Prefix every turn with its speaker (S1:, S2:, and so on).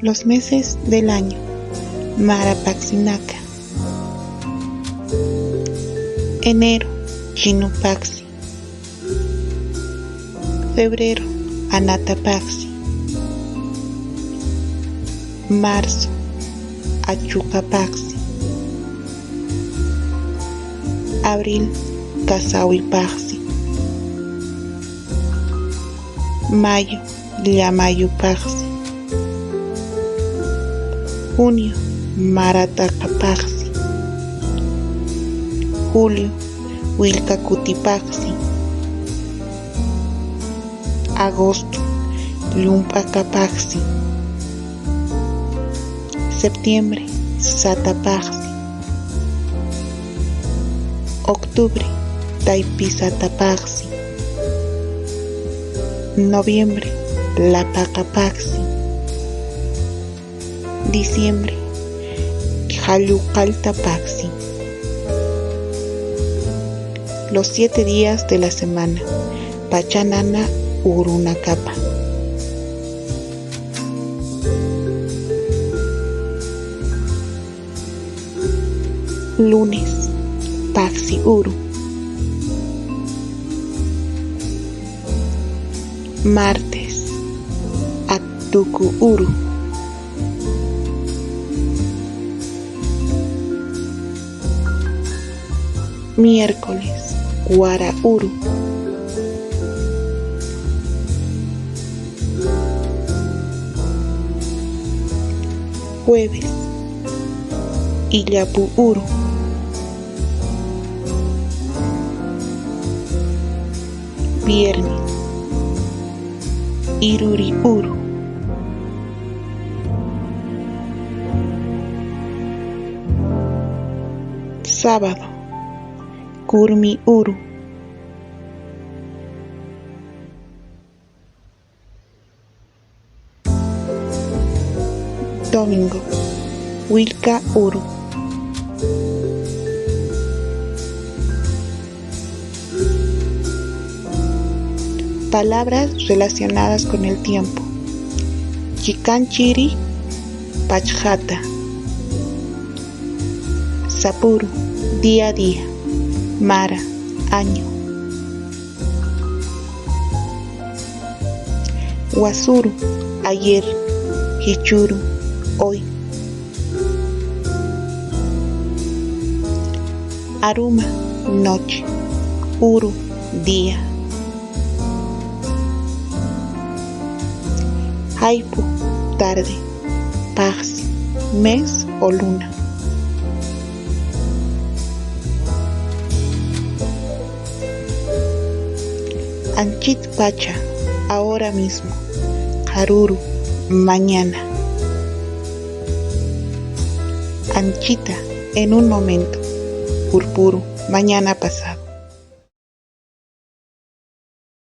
S1: Los meses del año. Marapaxinaca. Enero, Chinupaxi. Febrero, Anatapaxi. Marzo, Achucapaxi. Abril, Casahuipaxi. Mayo, Llamayupaxi. Junio, Maratacapaxi. Julio, Huilcacutipaxi. Agosto, Lumpacapaxi. Septiembre, Satapaxi. Octubre, Taipisatapaxi. Noviembre, Lapacapaxi. Diciembre, Jalucaltapaxi. Los 7 días de la semana. Pachanana Urunacapa. Lunes, Paxi Uru. Martes, Atuku Uru. Miércoles, Guara Uru. Jueves, Illapu Uru. Viernes, Iruri Uru. Sábado, Kurmi Uru. Domingo, Huilca Uru. Palabras relacionadas con el tiempo. Chicanchiri, Pachjata. Sapuru, día a día. Mara, año. Wasuru, ayer. Hichuru, hoy. Aruma, noche. Uru, día. Haipu, tarde. Paxi, mes o luna. Anchit Pacha, ahora mismo. Haruru, mañana. Anchita, en un momento. Purpuru, mañana pasado.